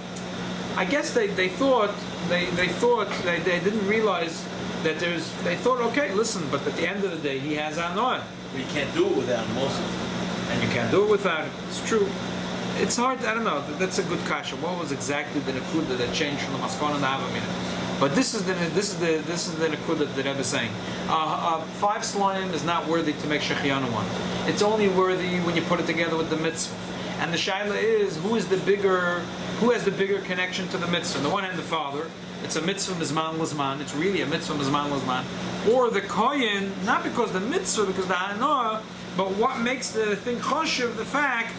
I guess they thought they didn't realize that they thought, okay, listen, but at the end of the day he has anoah. But you can't do it without him also. And you can't do it without it. It's true. It's hard. I don't know. That's a good kasha. What was exactly the nekuda that changed from the maskon and the havamina? But this is the nekuda that the Rebbe is saying. 5 slime is not worthy to make shechianu one. It's only worthy when you put it together with the mitzvah. And the shaila is, who has the bigger connection to the mitzvah? On the one hand, the father. It's a mitzvah mizman l'zman. It's really a mitzvah mizman l'zman. Or the kohen, not because the mitzvah, because the anoah, but what makes the thing choshev, the fact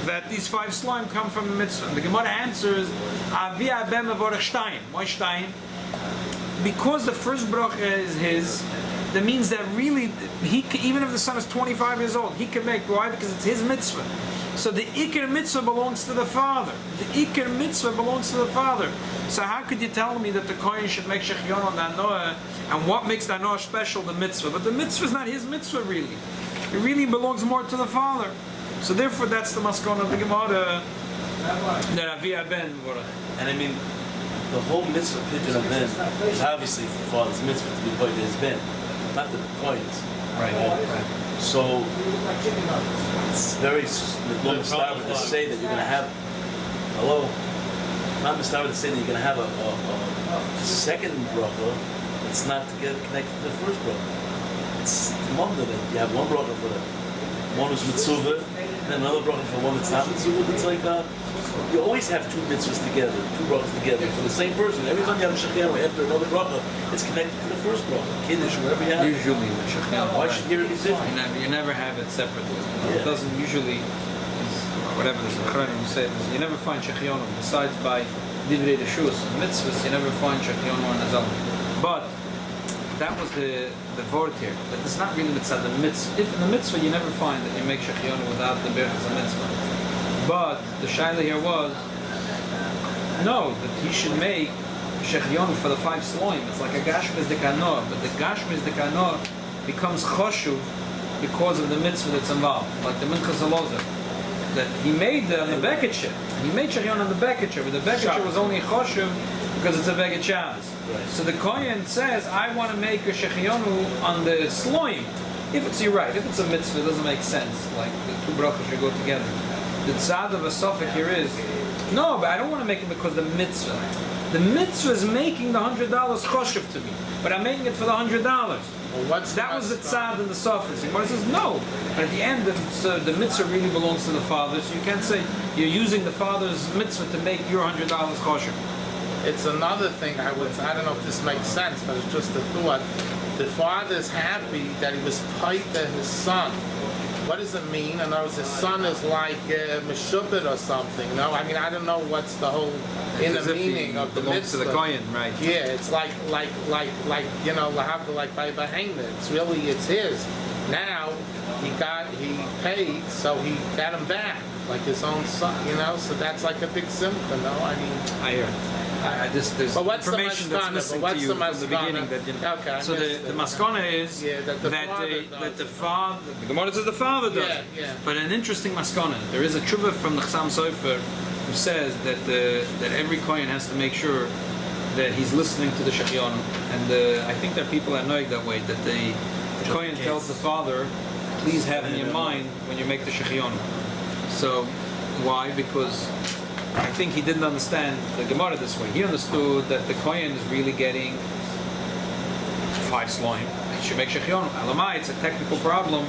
that these 5 slime come from the mitzvah. And the Gemara answers, Avi abem avorach shtayim. Why shtayim? Because the first bracha is his, that means that really, even if the son is 25 years old, he can make. Why? Because it's his mitzvah. So the ikar mitzvah belongs to the father. The ikar mitzvah belongs to the father. So how could you tell me that the kohen should make shechion on the anoah, and what makes the anoah special? The mitzvah. But the mitzvah is not his mitzvah really. It really belongs more to the father. So therefore, that's the maskon of the Gemara. And I mean, the whole mitzvah pidyon of ben is obviously the father's mitzvah to be pointed as ben, not the kohen's. Right. So it's very mistaber to say that you're going to have. Hello. Not mistaber to say that you're going to have a second bracha. It's not to get connected to the first bracha. It's wonder that you have one bracha for the one who's mitzvah, and then another bracha for one that's not mitzvah. It's like you always have 2 mitzvahs together, 2 brachas together for the same person. Every time you have a shechianu after another bracha, it's connected to the first bracha, kiddush, whatever you have. Usually with shechianu. Why should here it be different? You never have it separately. Yeah. It doesn't usually, whatever there's a chranim who say, you never find shechianu besides by divrei deshus, mitzvahs. You never find shechianu on azal. But that was the word here. That it's not really mitzvah. The mitzvah. If in the mitzvah you never find that you make shechianu without the berachas of mitzvah. But the shaila here was, no, that he should make shechianu for the 5 sloim. It's like a gashmiz dekanoah, but the gashmiz dekanoah becomes choshuv because of the mitzvah that's involved, like the minchas alozer. That he made on the beketcher. He made shechianu on the beketcher, but the beketcher was only choshuv because it's a beged Shabbos. Right. So the kohen says, I want to make a shechianu on the sloim. If it's, you're right, if it's a mitzvah, it doesn't make sense. Like the 2 brachas should go together. The tzad of a suffix here is, no, but I don't want to make it because the mitzvah. The mitzvah is making the $100 choshev to me, but I'm making it for the $100. Well, That was the tzad and the suffix. The Gemara says no. But at the end, the mitzvah really belongs to the father, so you can't say you're using the father's mitzvah to make your $100 choshev. It's another thing I don't know if this makes sense, but it's just a thought. The father's happy that he was paid to his son. What does it mean? In other words, his son is like meshubit or something. No, I mean I don't know what's the whole inner meaning of the mitzvah. To the kohen, right? Yeah, it's like you know lahavda like by behemoth. It's his. Now he paid, so he got him back like his own son. You know, so that's like a big simcha. No, I mean I hear. There's But what's the information that's maskana? missing But to you what's from the the beginning. maskana? That, you know. Okay, I So missed the it. maskana is Yeah, that the father father, the Gemara says the father does. Yeah, yeah. But an interesting maskana. There is a tshuva from the Chassam Sofer who says that every kohen has to make sure that he's listening to the shechyon, and I think there are people that know it that way. That the kohen tells the father, "Please have me in mind when you make the shechyon." So why? Because I think he didn't understand the Gemara this way. He understood that the kohen is really getting 5 slime. He should make shechyon. Alamai, it's a technical problem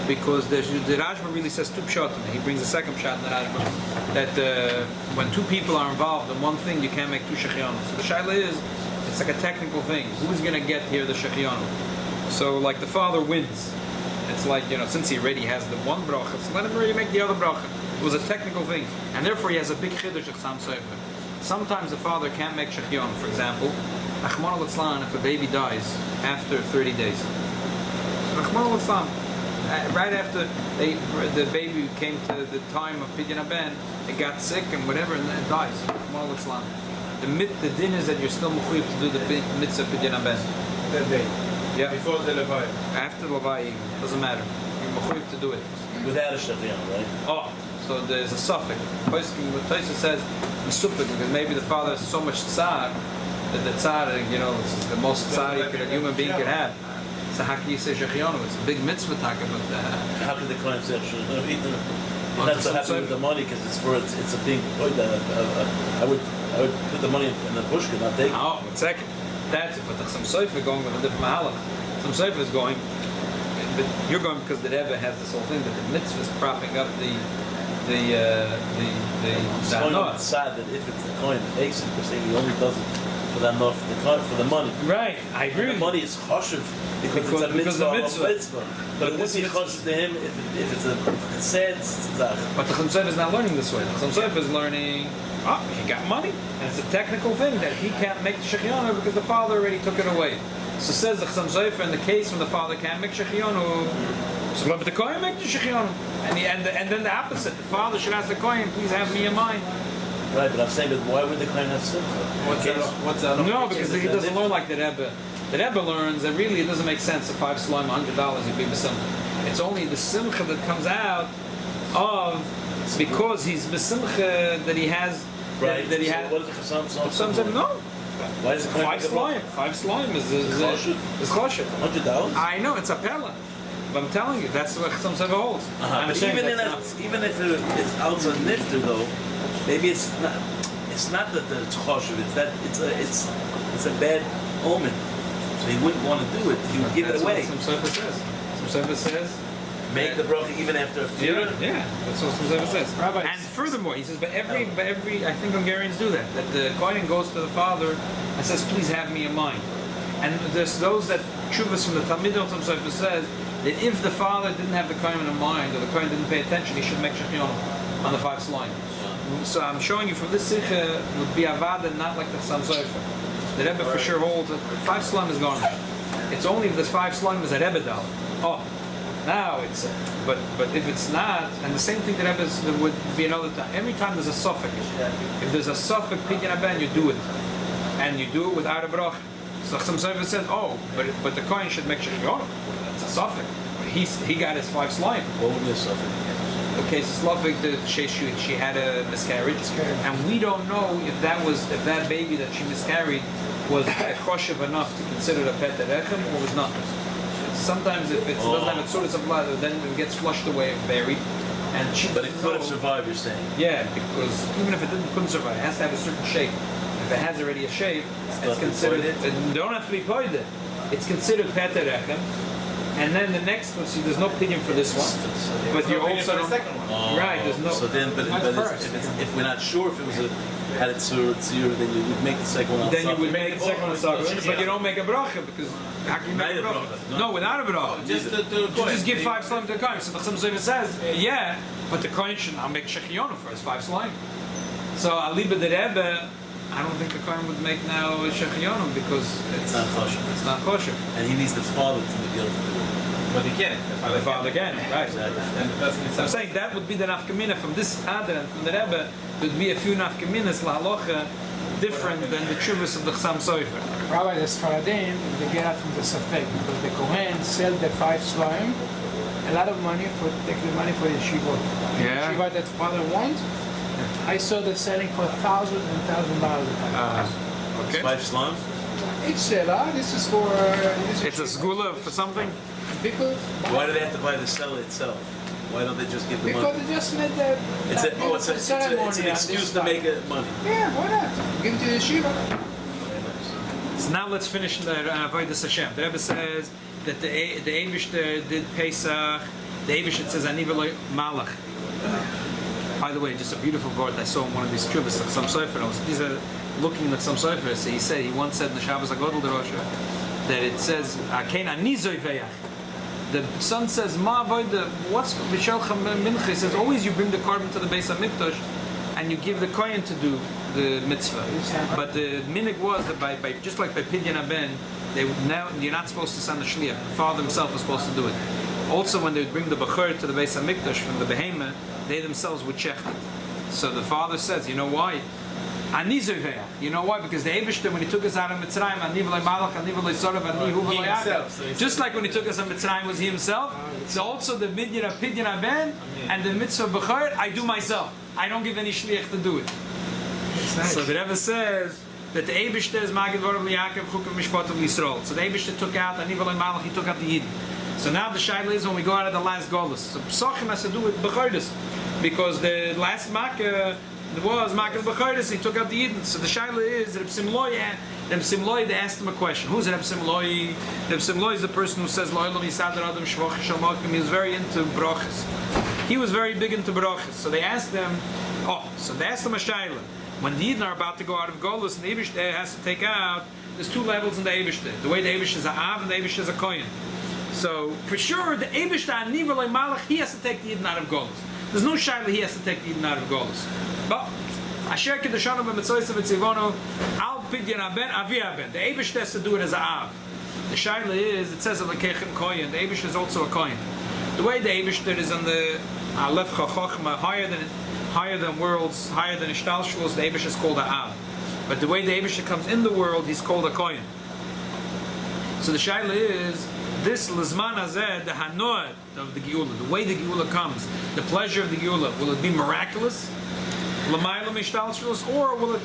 because the Rashba really says 2 pshat. He brings a second pshat in the Rashba that when 2 people are involved in one thing, you can't make 2 shechyon. So the shaila is, it's like a technical thing. Who's going to get here the shechyon? So like the father wins. It's like, since he already has the one bracha, so let him already make the other bracha. It was a technical thing, and therefore he has a big chiddush of Chassam Sofer. Sometimes the father can't make shechyon. For example, Achman al-Itzlan, if a baby dies after 30 days, Achman al-Itzlan, right after the baby came to the time of Pidyon Haben, it got sick and whatever, and then it dies. Achman al-Itzlan. The din is that you're still mechuyev to do the mitzvah Pidyon Haben. That day. Yeah. Before the Levi. After Levi, doesn't matter. You're mechuyev to do it. Without a shechyon, right? Oh, so there's a suffix. Tosa says mesupik because maybe the father has so much tsar that the tsar, is the most tsar a human being could have. So how can you say shechiyonu? It's a big mitzvah talking about that. How can the kohen say shechyon? You're not so happy with the money because it's a big. I would put the money in the bushka, not take it. Oh, 1 second. That's it. But the Chassam Sofer going with a different mahalach. Chassam Sofer is going. But you're going because the Rebbe has this whole thing that the mitzvah is propping up the It's going on the side that if it's the coin that makes it, because he only does it for the money. Right, I agree. And the money is choshev because it's a mitzvah. But it wouldn't be choshev to him if it's a sad tzach. But the Chassam Sofer is not learning this way. The Chassam Sofer is learning. He got money, and it's a technical thing that he can't make the shechiyonu because the father already took it away. So says the Chassam Sofer in the case when the father can't make shechiyonu, so let the kohen make the shechiyonu, and then the opposite. The father should ask the kohen, please have me in mind. Right, but I'm saying that why would the kohen have simcha? What's that? No, because he doesn't learn like the Rebbe. The Rebbe learns that really it doesn't make sense if 5 slime $100 would be besimcha. It's only the simcha that comes out of because he's besimcha that he has. Right. That he so has. what does the Chassam Some said no. Why is it 5 slime? 5 slime is choshev. $100? I know it's a pella, but I'm telling you that's what Chassam Sofer holds. I'm But saying even if it's outside nifter though, maybe it's not that it's choshev. It's that it's a bad omen. So he wouldn't want to do it. He would give it away. That's what Chassam Sofer says. Chassam Sofer says. Make the bracha even after a few. Yeah, that's what Chassam Sofer says. Rabbi, And furthermore, he says, but every, I think Hungarians do that. That the kohen goes to the father and says, please have me in mind. And there's those that Chuvas from the Talmid of Chassam Sofer says that if the father didn't have the kohen in mind or the kohen didn't pay attention, he should make shechiyonu on the 5 slime. So I'm showing you from this sikha would be avada, not like the Chassam Sofer. The Rebbe for sure holds that 5 slime is gone. It's only if this 5 slime is a Rebbe dollar. Oh. Now it's, but if it's not, and the same thing that happens, there would be another time. Every time there's a suffix, if there's a suffix pidyon haben, you do it, and you do it without a brach. So some Sofer says, but the kohen should make shechiyonu. That's a suffix. He got his 5 slime. What would be a suffix? The case of suffix, she had a miscarriage, and we don't know if that baby that she miscarried was choshev enough to consider a pet rechem or was nothing. Sometimes if it doesn't have a source of blood, then it gets flushed away and buried. But it could have survived, you're saying? Yeah, because even if it couldn't survive, it has to have a certain shape. If it has already a shape, it's considered. It don't have to be poided. It's considered peter rechem. And then the next one, see, there's no pidyon for this one. But you also the second one. Right. There's no. So then, if we're not sure if it was had it tzur, then you would make the second one. Then you would make the second one suffix, but you don't make a bracha because how can you make a bracha? No, without a bracha. Just give 5 slime to the kohen. So the Chassam Sofer says, yeah, but the kohen should not make shechiyonu for his 5 slime. So aliba the Rebbe, I don't think the kohen would make now shechiyonu because It's not choshev. It's not kosher. And he needs the father to be able to do it. But he can't. The father again, right? Exactly. And the person So I'm saying that would be the nafkamina from this Hadren, from the Rebbe. There would be a few nafkaminas la halacha different than the Chuvas of the Chassam Sofer. Rabbi, the Sfaradim, they get out from the Safek because the Kohen sell the 5 Sloim, a lot of money for take the money for the yeshiva. Yeah. The yeshiva that father wants. I saw them selling for $1,000 and $1,000. Okay. 5 slums? Each seller, this is for. It's a segula for something? Because. Why do they have to buy the seller itself? Why don't they just give the Because money? they just made the. It's an ceremony excuse to on make this it money. stuff. Yeah, why not? Give it to the yeshiva. Very nice. So now let's finish the Avodas Hashem. The Rebbe says that the Eibishter did Pesach. The Eibishter says Ani v'lo Malach. By the way, just a beautiful word I saw in one of these trivas, like some Sofer. These are looking like some Sofer. So he once said in the Shabbos Agodol Derosha that it says Akein Ani Zoyveach. The son says Ma Avoda. What's Vishalcha Mincha? He says always you bring the carbon to the Beis Hamikdash and you give the kohen to do the mitzvah. But the minig was that by just like by Pidyon Aben, you're not supposed to send the shliach. The father himself was supposed to do it. Also, when they would bring the bachur to the Beis Hamikdash from the behema, they themselves would check it. So the father says, you know why? Ani zoveach. You know why? Because the Eibishter, when he took us out of Mitzrayim, Ani v'lo Malach, Ani v'lo Sorav, Ani hu v'lo Yaakov. Just like when he took us out of Mitzrayim was he himself. So also the midyan of Pidyon Aben and the mitzvah bachur, I do myself. I don't give any shliach to do it. Nice. So the Rebbe says that the Eibishter is Magid V'Rav Yaakov Chukav Mishpat of Yisrael. So the Eibishter took out Ani v'lo Malach, he took out the Yidden. So now the shaila is when we go out of the last golus. So Pesachim has to do with Bechordis, because the last Makkah was Makkah Bechordis. He took out the Yidden. So the shaila is Reb Simloi. They asked him a question. Who's Reb Simloi? Reb Simloi is the person who says Lo'olam Yisader Adam Shvoch Shalmakim. He was very into brachas. He was very big into brachas. So they asked him. So they asked him a shaila. When the Yidden are about to go out of golus, and the Eibishter has to take out. There's 2 levels in the Eibishter. The way the Eibishter is a Av and the Eibishter is a Kohen. So for sure, the Eibishter Ani v'lo Malach, he has to take the Yidden out of Golus. There's no shaila he has to take the Yidden out of Golus. But Asher Kedushaну b'Mitzoysa v'Tzivonu Al Pidyon Aben Avi Aben. The Eibishter has to do it as a Av. The shaila is, it says Alekechem Kohen. The Eibishter is also a Kohen. The way the Eibishter is on the Alef Chachachma, higher than worlds, higher than Ishtalshulos, the Eibishter is called a Av. But the way the Eibishter comes in the world, he's called a Kohen. So the shaila is, this Lizman Hazeh, the Hanoah of the Geula, the way the Geula comes, the pleasure of the Geula, will it be miraculous? L'mayla mishtalshulos, or will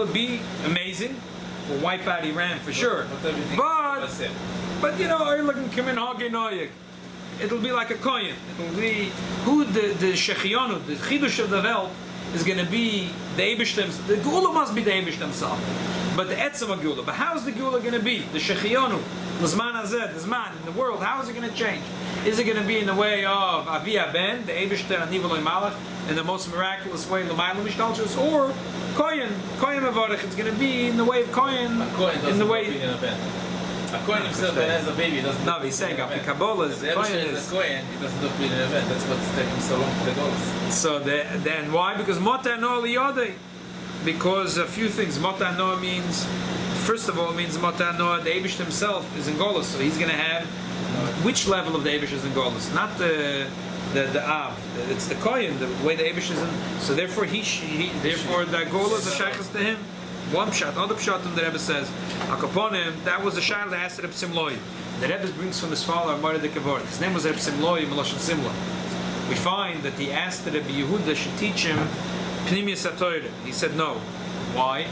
it be amazing? We'll wipe out Iran for sure. But you know, it'll be like a kohen. It'll be who the Shechionu, the Chidush of the Welt is going to be the Eibishter. The Geula must be the Eibishter himself. But the Etzem Geula. But how's the Geula going to be? The Shechionu, L'zman Hazeh, the Zman in the world. How is it going to change? Is it going to be in the way of Avi Ben, the Eibishter Ani v'lo Malach, in the most miraculous way, L'mayla Mishtalchus, or Kohen Avarech? It's going to be in the way of Kohen. In the way. A Kohen himself, when has a baby, doesn't. No, he's saying Api Kabbalah is The Eibishter is a Kohen. He doesn't do it in an event. That's what's taking so long for the goals. So then why? Because Mota No Liyodei. Because a few things. Mota No means, first of all, it means Mota No, the Eibush himself is in Golus, so he's going to have which level of the Eibush is in Golus? Not the Av. It's the Kohen, the way the Eibush is in. So therefore therefore the Golus the Shaykhs to him. One pshat, other pshat, the Rebbe says, Akaponim, that was the Shaykhs that asked Reb Simloi. The Rebbe brings from his father Amar de Kavod. His name was Reb Simloi Meloshen Simla. We find that he asked that Rabbi Yehuda should teach him Pnimius HaTorah. He said no. Why?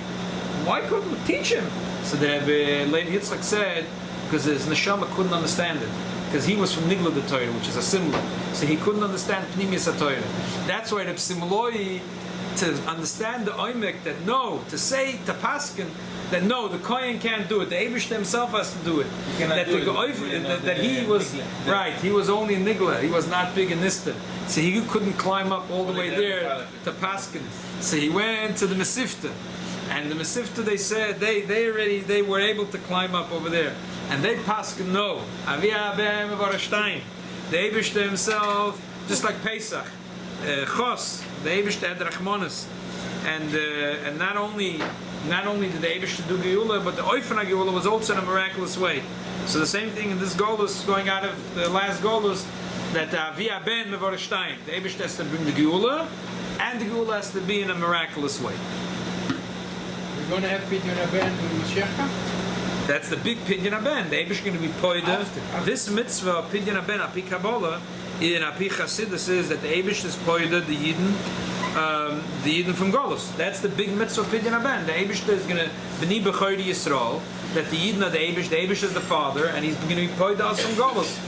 Why couldn't we teach him? So the Rebbe Levi Yitzchak said, because his neshama couldn't understand it. Because he was from Nigla the Torah, which is a Simla. So he couldn't understand Pnimius HaTorah. That's why Reb Simloi, to understand the Oimek, that no, to say, to Paskin, that no, the Kohen can't do it. The Eibishter himself has to do it. That he was right. He was only Nigla. He was not big in Nistan. So he couldn't climb up all the way there to Paskin. So he went to the Mesechta, and the Mesechta, they said they were able to climb up over there, and they Paskin no. Avia Be'em Varashtaim. The Eibishter himself, just like Pesach, Chos. The Eibishter had Rachmanis, and not only did the Eibishter do Geula, but the Oifen Geula was also in a miraculous way. So the same thing in this Golus, going out of the last Golus, that Via Ben Mevorashtaim, the Eibishter has to bring the Geula, and the Geula has to be in a miraculous way. going to have Pidyon Ben with Mashiach? That's the big Pidyon Haben. The Eibush is going to be poida. After. This mitzvah Pidyon Haben Api Kabbalah in Api Chasidus is that the Eibush is poida the Yidden from Golus. That's the big mitzvah Pidyon Haben. The Eibush is going to b'ni b'chayri Yisrael, that the Yidden of the Eibush is the father, and he's going to be poida us from Golus.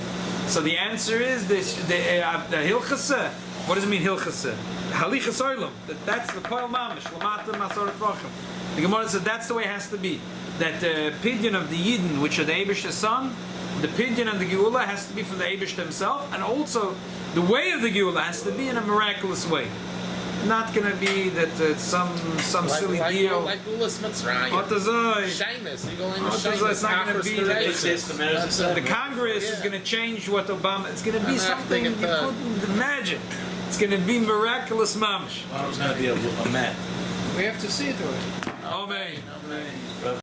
So the answer is this: the Hilchasa. What does it mean Hilchasa? Halichas Olam. That's the Poel Mamish. Lamata Masoret Vachim. The Gemara said that's the way it has to be. That the pidyon of the Yidden, which are the Eibish's son, the pidyon of the Geula has to be from the Eibush himself, and also the way of the Geula has to be in a miraculous way. Not going to be that some silly deal. Like Ulas Mitzrayim. Otazai. Sheamus. You go in the Otazai. It's not going to be that Sheamus. the Congress is going to change what Obama. It's going to be something you couldn't imagine. It's going to be miraculous, mamish. It's going to be a mat. We have to see it already. Amen. Amen.